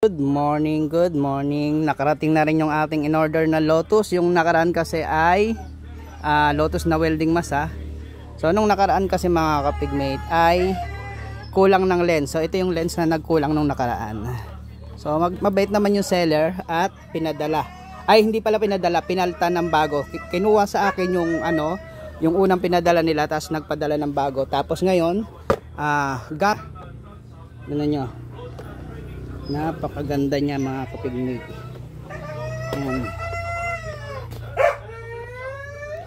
Good morning, good morning. Nakarating na rin yung ating in-order na Lotus. Yung nakaraan kasi ay Lotus na welding mask. So nung nakaraan kasi mga kapigmate ay kulang ng lens. So ito yung lens na nagkulang nung nakaraan. So mabait naman yung seller at pinadala. Ay hindi pala pinadala, pinalta ng bago. Kinuha sa akin yung yung unang pinadala nila, tapos nagpadala ng bago. Tapos ngayon, ano nyo, napakaganda niya mga kapigmate.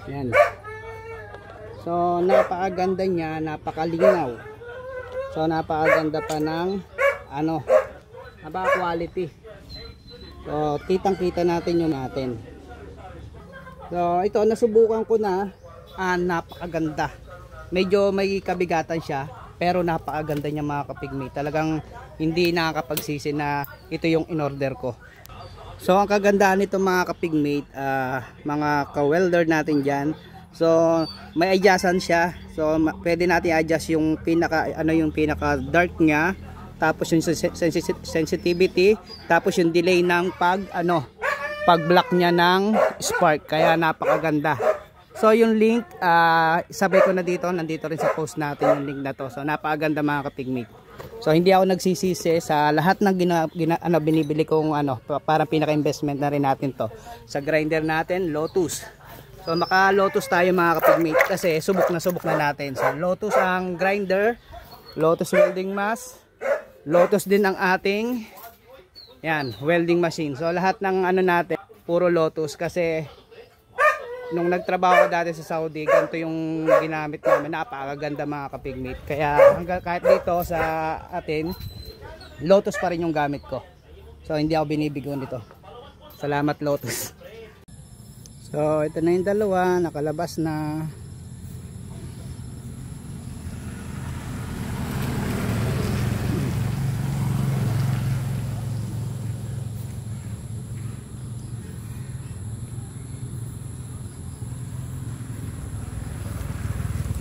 Yan. So napakaganda niya, napakalinaw. So napakaganda pa ng napaka-quality. So kitang-kita natin yung natin. So ito nasubukan ko na, napakaganda. Medyo may kabigatan siya, pero napakaganda niya mga kapigmate. Talagang hindi nakakapagsisi na ito yung in-order ko. So ang kagandahan nito mga kapigmate, mga ka-welder natin dyan, so may adjustan siya. So pwede natin adjust yung pinaka dark niya, tapos yung sensitivity, tapos yung delay ng pag block niya ng spark. Kaya napakaganda. So yung link, sabay ko na dito, nandito rin sa post natin yung link na to. So napakaganda mga kapigmate. So hindi ako nagsisisi sa lahat ng binibili kong parang pinaka-investment na rin natin to. Sa grinder natin, Lotus. So maka Lotus tayo mga kapigmate kasi subok na natin. So Lotus ang grinder, Lotus welding mask, Lotus din ang ating welding machine. So lahat ng natin puro Lotus kasi nung nagtrabaho ko dati sa Saudi, ganito yung ginamit namin. Napakaganda mga kapigmate. Kaya kahit dito sa atin, Lotus pa rin yung gamit ko. So hindi ako binibigo nito. Salamat Lotus. So ito na yung dalawa, nakalabas na.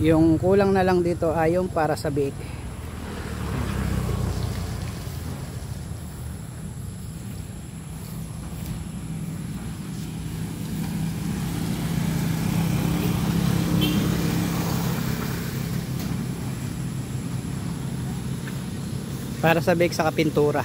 Yung kulang na lang dito ay yung para sa biik. Para sa biik sa kapintura.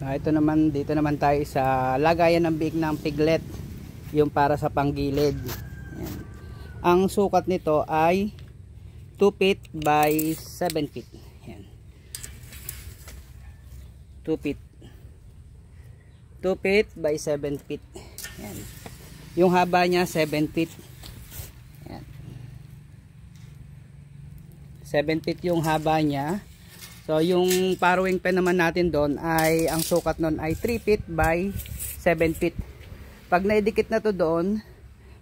Ito naman, dito naman tayo sa lagayan ng biik ng piglet, yung para sa panggilid. Ayan. Ang sukat nito ay 2 feet by 7 feet. Ayan. 2 feet 2 feet by 7 feet. Ayan. Yung haba niya 7 feet. Ayan. 7 feet yung haba niya. So yung parawing pen naman natin doon ay ang sukat nun ay 3 feet by 7 feet. Pag naidikit na to doon,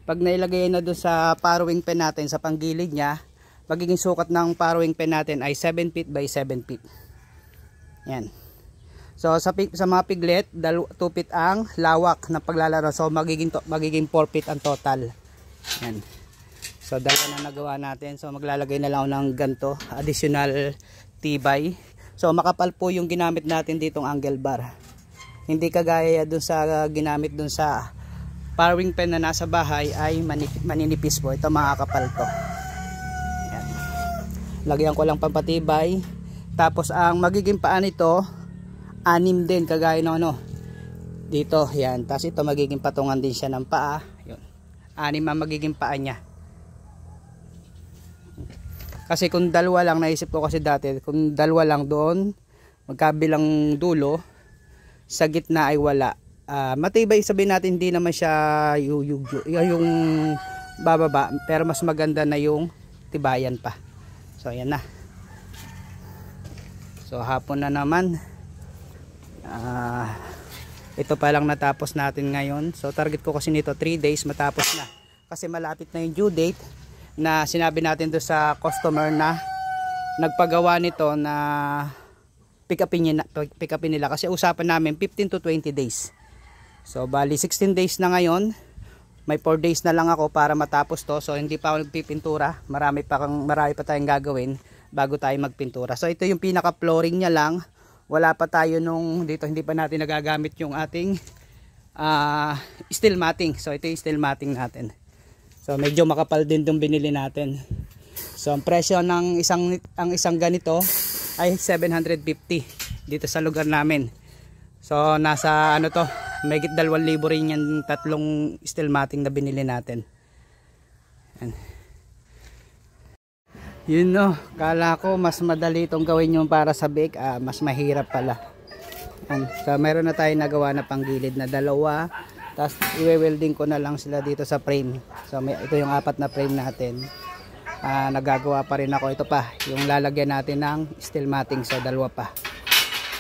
pag nailagay na doon sa parawing pen natin sa panggilid niya, magiging sukat ng parawing pen natin ay 7 feet by 7 feet. Yan. So sa mga piglet, 2 feet ang lawak ng paglalaro. So magiging 4 feet ang total. Yan. So dalawa na nagawa natin. So maglalagay na lang ako ng ganto, additional tibay. So makapal po yung ginamit natin ditong angle bar. Hindi kagaya dun sa ginamit dun sa parawing pen na nasa bahay ay maninipis po. Ito makakapal to. Ayan. Lagyan ko lang pampatibay. Tapos ang magiging paa nito 6 din kagaya no dito. Yan. Tapos ito magiging patungan din siya ng paa. Yun. 6 ang magiging paa niya. Kasi kung dalawa lang, naisip ko kasi dati, kung dalawa lang doon, magkabilang dulo, sa gitna ay wala. Matibay, sabihin natin, hindi naman siya yung bababa, pero mas maganda na yung tibayan pa. So ayan na. So hapon na naman. Ito pa lang natapos natin ngayon. So target ko kasi nito 3 days matapos na. Kasi malapit na yung due date na sinabi natin do sa customer na nagpagawa nito na pick upin nila. Kasi usapan namin 15 to 20 days. So bali 16 days na ngayon. May 4 days na lang ako para matapos to. So hindi pa ako nagpipintura. Marami pa tayong gagawin bago tayo magpintura. So ito yung pinaka flooring niya lang. Wala pa tayo nung dito, hindi pa natin nagagamit yung ating steel matting. So ito yung steel matting natin. So medyo makapal din itong binili natin. So ang presyo ng isang ganito ay 750 dito sa lugar namin. So nasa ano to, mahigit 2,000 rin yung tatlong steel matting na binili natin. Yan. Yun no, kala ko mas madali itong gawin yung para sa bake, mas mahirap pala. Yan. So meron na tayo nagawa na panggilid na dalawa. Tapos i-welding ko na lang sila dito sa frame. So ito yung 4 na frame natin. Nagagawa pa rin ako. Ito pa, yung lalagyan natin ng steel matting. So 2 pa.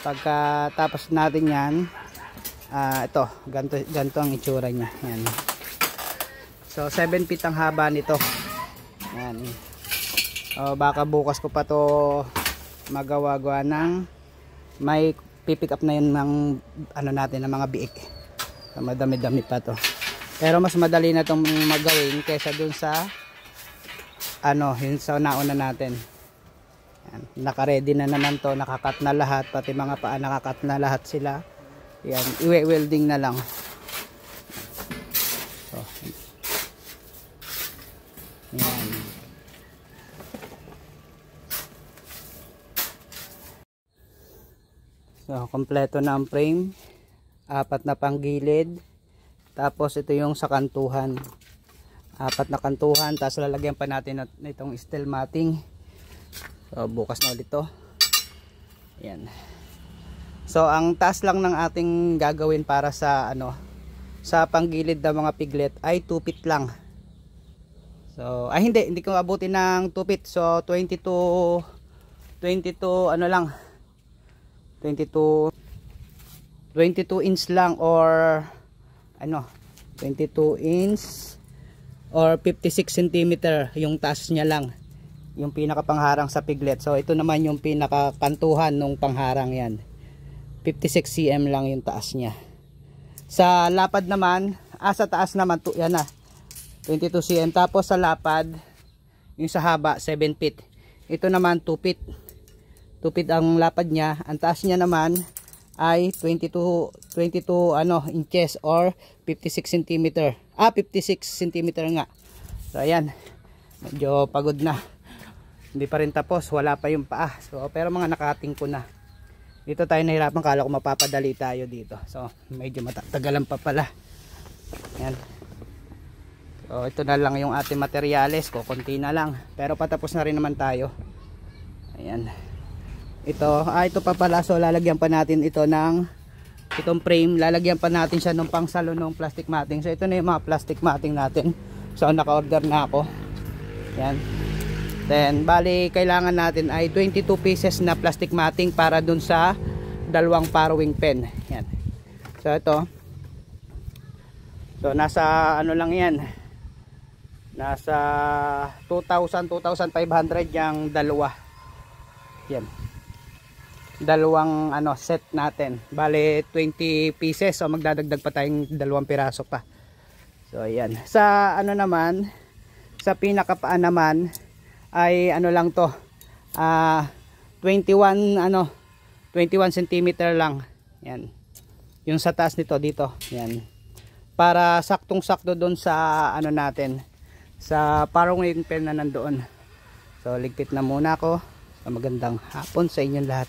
Pagkatapos natin yan, ito, ganito ang itsura nya. Yan. So 7 feet ang haba nito. Yan. Baka bukas ko pa to magawa-gawa ng may pipick up na yun ng ano natin, ng mga biik. So, madami-dami pa to. Pero mas madali na itong magawin kaysa dun sa ano, yun sa nauna natin. Yan. Naka-ready na naman to, nakakat na lahat, pati mga paa nakakat na lahat sila. Yan, i-welding na lang. So, yan. So, kompleto na ang frame. 4 na panggilid. Tapos ito yung sa kantuhan. 4 na kantuhan. Tapos lalagyan pa natin itong steel matting. So, bukas na ulit to. Yan. So, ang taas lang ng ating gagawin para sa ano, sa panggilid ng mga piglet ay 2 feet lang. So, hindi ko abutin ng 2 feet. So, 22 ano lang. 22 inch lang or ano 22 inch or 56 cm yung taas niya lang, yung pinaka pangharang sa piglet. So ito naman yung pinaka kantuhan nung pangharang, yan 56 cm lang yung taas niya. Sa lapad naman, sa taas naman yan na 22 cm, tapos sa lapad yung sa haba 7 feet. Ito naman 2 feet. 2 feet ang lapad niya. Ang taas niya naman ay 22 inches or 56 cm. 56 cm nga. So ayan. Medyo pagod na. Hindi pa rin tapos, wala pa yung paa. So pero mga nakating ko na. Dito tayo nahirapan, kala ko mapapadali tayo dito. So medyo matatagalan pa pala. Ayan. So ito na lang yung ating materyales, kukunti na lang. Pero patapos na rin naman tayo. Ayan. Ito pa pala. So lalagyan pa natin ito ng itong frame, lalagyan pa natin siya ng pangsalo ng plastic matting. So ito na yung mga plastic matting natin. So naka-order na ako. Yan. Then bali kailangan natin ay 22 pieces na plastic matting para dun sa 2 farrowing pen. Yan. So ito. So nasa ano lang yan. Nasa 2,500 yung dalawa. Yan. 2 set natin. Bale 20 pieces, so magdadagdag pa tayong 2 piraso pa. So ayan. Sa ano naman, sa pinakapaan naman ay ano lang to. 21 cm lang. Yan. Yung sa taas nito dito, yan. Para saktong-sakto doon sa ano natin, sa farrowing pen na nandoon. So ligpit na muna ako. Magandang hapon sa inyong lahat.